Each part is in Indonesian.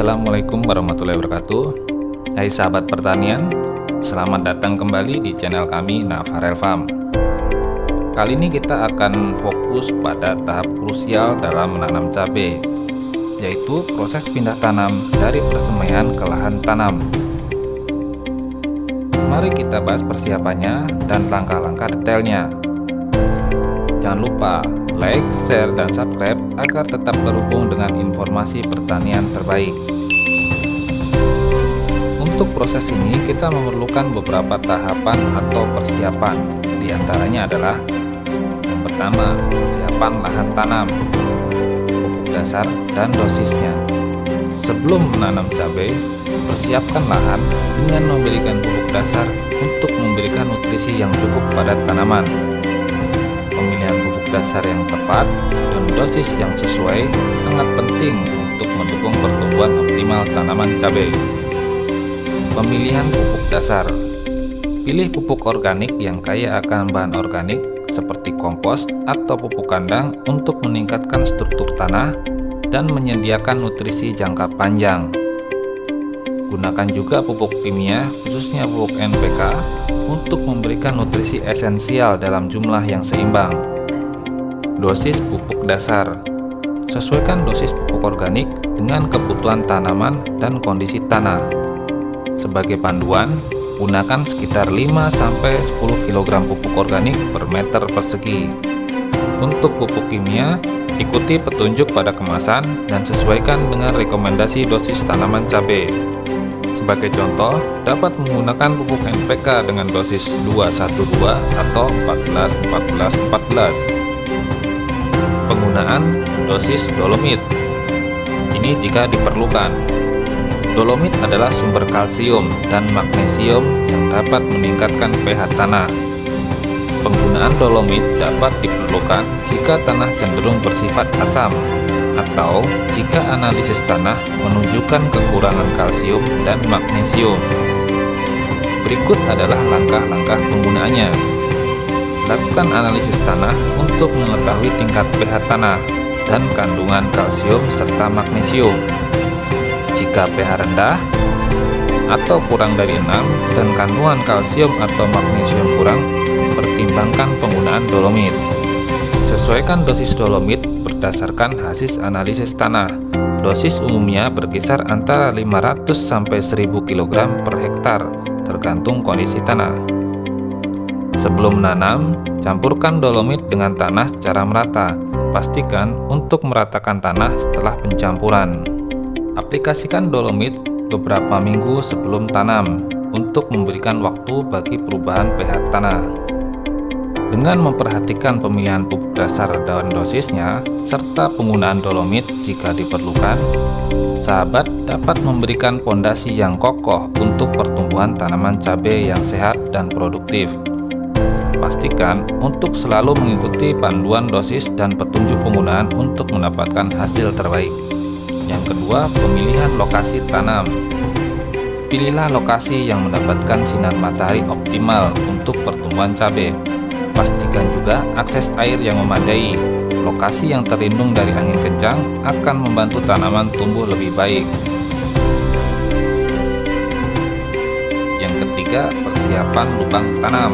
Assalamualaikum warahmatullahi wabarakatuh. Hai sahabat pertanian, selamat datang kembali di channel kami Nafarel Farm. Kali ini kita akan fokus pada tahap krusial dalam menanam cabai, yaitu proses pindah tanam dari persemaian ke lahan tanam. Mari kita bahas persiapannya dan langkah-langkah detailnya. Jangan lupa like, share, dan subscribe agar tetap terhubung dengan informasi pertanian terbaik. Untuk proses ini kita memerlukan beberapa tahapan atau persiapan. Di antaranya adalah yang pertama, persiapan lahan tanam, pupuk dasar, dan dosisnya. Sebelum menanam cabai, persiapkan lahan dengan memberikan pupuk dasar untuk memberikan nutrisi yang cukup pada tanaman. Pemilihan pupuk dasar yang tepat dan dosis yang sesuai sangat penting untuk mendukung pertumbuhan optimal tanaman cabai. Pemilihan pupuk dasar. Pilih pupuk organik yang kaya akan bahan organik seperti kompos atau pupuk kandang untuk meningkatkan struktur tanah dan menyediakan nutrisi jangka panjang. Gunakan juga pupuk kimia, khususnya pupuk NPK, untuk memberikan nutrisi esensial dalam jumlah yang seimbang. Dosis pupuk dasar. Sesuaikan dosis pupuk organik dengan kebutuhan tanaman dan kondisi tanah. Sebagai panduan, gunakan sekitar 5-10 kg pupuk organik per meter persegi. Untuk pupuk kimia, ikuti petunjuk pada kemasan dan sesuaikan dengan rekomendasi dosis tanaman cabai. Sebagai contoh, dapat menggunakan pupuk NPK dengan dosis 212 atau 14-14-14. Penggunaan dosis dolomit. Ini jika diperlukan. Dolomit adalah sumber kalsium dan magnesium yang dapat meningkatkan pH tanah. Penggunaan dolomit dapat diperlukan jika tanah cenderung bersifat asam atau jika analisis tanah menunjukkan kekurangan kalsium dan magnesium. Berikut adalah langkah-langkah penggunaannya. Lakukan analisis tanah untuk mengetahui tingkat pH tanah dan kandungan kalsium serta magnesium. Jika pH rendah atau kurang dari 6 dan kandungan kalsium atau magnesium kurang, pertimbangkan penggunaan dolomit. Sesuaikan dosis dolomit berdasarkan hasil analisis tanah. Dosis umumnya berkisar antara 500 sampai 1000 kg per hektar, tergantung kondisi tanah. Sebelum menanam, campurkan dolomit dengan tanah secara merata. Pastikan untuk meratakan tanah setelah pencampuran. Aplikasikan dolomit beberapa minggu sebelum tanam untuk memberikan waktu bagi perubahan pH tanah. Dengan memperhatikan pemilihan pupuk dasar dan dosisnya, serta penggunaan dolomit jika diperlukan, sahabat dapat memberikan pondasi yang kokoh untuk pertumbuhan tanaman cabai yang sehat dan produktif. Pastikan untuk selalu mengikuti panduan dosis dan petunjuk penggunaan untuk mendapatkan hasil terbaik. Yang kedua, pemilihan lokasi tanam. Pilihlah lokasi yang mendapatkan sinar matahari optimal untuk pertumbuhan cabai. Pastikan juga akses air yang memadai. Lokasi yang terlindung dari angin kencang akan membantu tanaman tumbuh lebih baik. Yang ketiga, persiapan lubang tanam.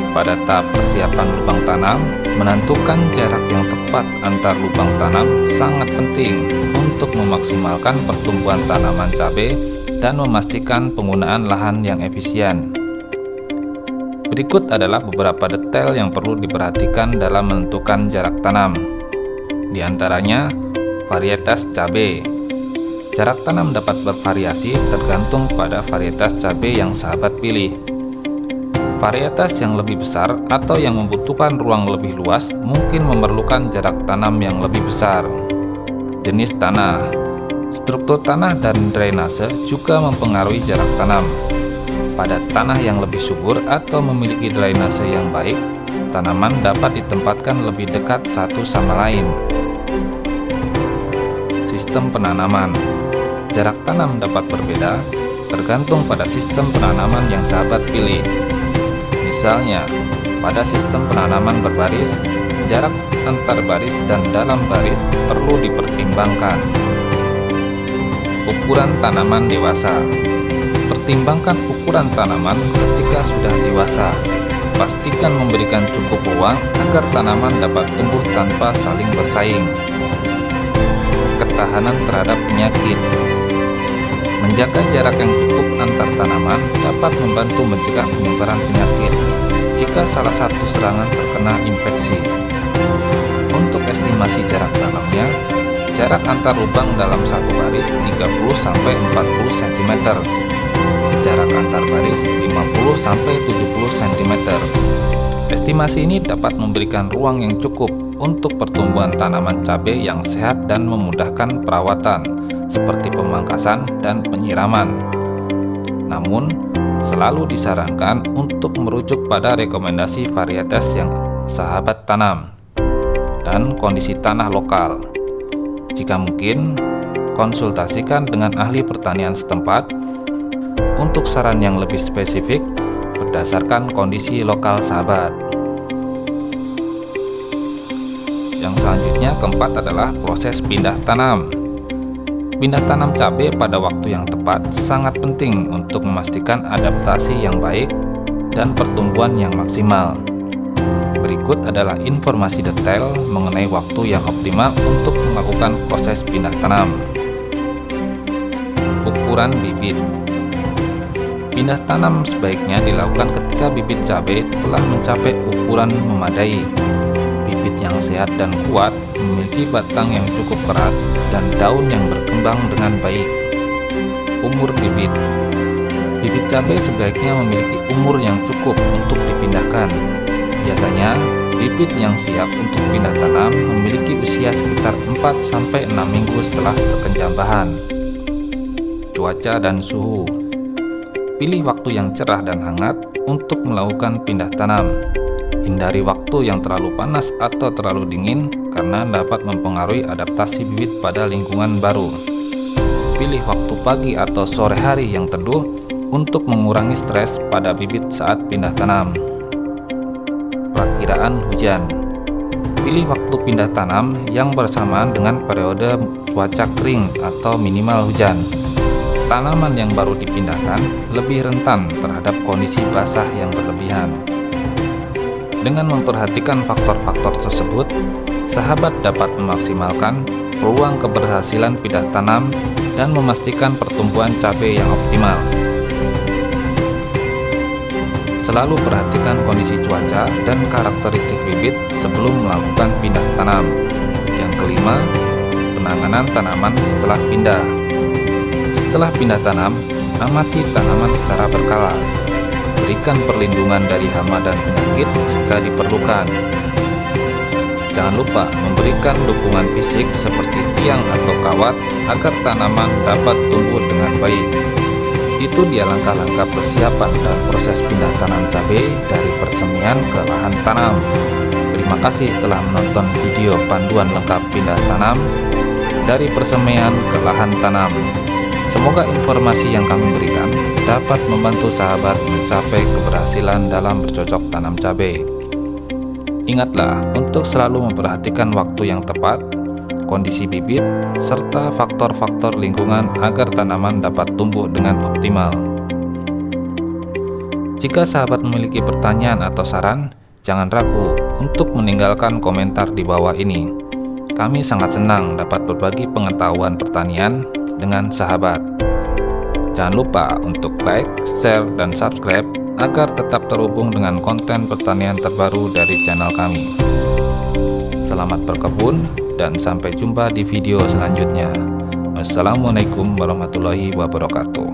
Pada tahap persiapan lubang tanam, menentukan jarak yang tepat antar lubang tanam sangat penting untuk memaksimalkan pertumbuhan tanaman cabai dan memastikan penggunaan lahan yang efisien. Berikut adalah beberapa detail yang perlu diperhatikan dalam menentukan jarak tanam. Di antaranya, varietas cabai. Jarak tanam dapat bervariasi tergantung pada varietas cabai yang sahabat pilih. Varietas yang lebih besar atau yang membutuhkan ruang lebih luas mungkin memerlukan jarak tanam yang lebih besar. Jenis tanah. Struktur tanah dan drainase juga mempengaruhi jarak tanam. Pada tanah yang lebih subur atau memiliki drainase yang baik, tanaman dapat ditempatkan lebih dekat satu sama lain. Sistem penanaman. Jarak tanam dapat berbeda tergantung pada sistem penanaman yang sahabat pilih. Misalnya, pada sistem penanaman berbaris, jarak antar baris dan dalam baris perlu dipertimbangkan. Ukuran tanaman dewasa. Pertimbangkan ukuran tanaman ketika sudah dewasa. Pastikan memberikan cukup ruang agar tanaman dapat tumbuh tanpa saling bersaing. Ketahanan terhadap penyakit. Menjaga jarak yang cukup antar tanaman dapat membantu mencegah penyebaran penyakit jika salah satu serangan terkena infeksi. Untuk estimasi jarak tanamnya, jarak antar lubang dalam satu baris 30-40 cm, jarak antar baris 50-70 cm. Estimasi ini dapat memberikan ruang yang cukup untuk pertumbuhan tanaman cabai yang sehat dan memudahkan perawatan seperti pemangkasan dan penyiraman. Namun, selalu disarankan untuk merujuk pada rekomendasi varietas yang sahabat tanam dan kondisi tanah lokal. Jika mungkin, konsultasikan dengan ahli pertanian setempat untuk saran yang lebih spesifik berdasarkan kondisi lokal sahabat. Yang selanjutnya, keempat adalah proses pindah tanam. Pindah tanam cabai pada waktu yang tepat sangat penting untuk memastikan adaptasi yang baik dan pertumbuhan yang maksimal. Berikut adalah informasi detail mengenai waktu yang optimal untuk melakukan proses pindah tanam. Ukuran bibit. Pindah tanam sebaiknya dilakukan ketika bibit cabai telah mencapai ukuran memadai. Bibit yang sehat dan kuat memiliki batang yang cukup keras dan daun yang berkembang dengan baik. Umur bibit. Bibit cabai sebaiknya memiliki umur yang cukup untuk dipindahkan. Biasanya, bibit yang siap untuk pindah tanam memiliki usia sekitar 4-6 minggu setelah berkenjam bahan. Cuaca dan suhu. Pilih waktu yang cerah dan hangat untuk melakukan pindah tanam. Hindari waktu yang terlalu panas atau terlalu dingin karena dapat mempengaruhi adaptasi bibit pada lingkungan baru. Pilih waktu pagi atau sore hari yang teduh untuk mengurangi stres pada bibit saat pindah tanam. Perakiraan hujan. Pilih waktu pindah tanam yang bersamaan dengan periode cuaca kering atau minimal hujan. Tanaman yang baru dipindahkan lebih rentan terhadap kondisi basah yang berlebihan. Dengan memperhatikan faktor-faktor tersebut, sahabat dapat memaksimalkan peluang keberhasilan pindah tanam dan memastikan pertumbuhan cabai yang optimal. Selalu perhatikan kondisi cuaca dan karakteristik bibit sebelum melakukan pindah tanam. Yang kelima, penanganan tanaman setelah pindah. Setelah pindah tanam, amati tanaman secara berkala. Berikan perlindungan dari hama dan penyakit jika diperlukan. Jangan lupa memberikan dukungan fisik seperti tiang atau kawat agar tanaman dapat tumbuh dengan baik. Itu dia langkah-langkah persiapan dan proses pindah tanam cabai dari persemian ke lahan tanam. Terima kasih telah menonton video panduan lengkap pindah tanam dari persemian ke lahan tanam. Semoga informasi yang kami berikan dapat membantu sahabat mencapai keberhasilan dalam bercocok tanam cabai. Ingatlah untuk selalu memperhatikan waktu yang tepat, kondisi bibit, serta faktor-faktor lingkungan agar tanaman dapat tumbuh dengan optimal. Jika sahabat memiliki pertanyaan atau saran, jangan ragu untuk meninggalkan komentar di bawah ini. Kami sangat senang dapat berbagi pengetahuan pertanian dengan sahabat. Jangan lupa untuk like, share, dan subscribe agar tetap terhubung dengan konten pertanian terbaru dari channel kami. Selamat berkebun dan sampai jumpa di video selanjutnya. Wassalamualaikum warahmatullahi wabarakatuh.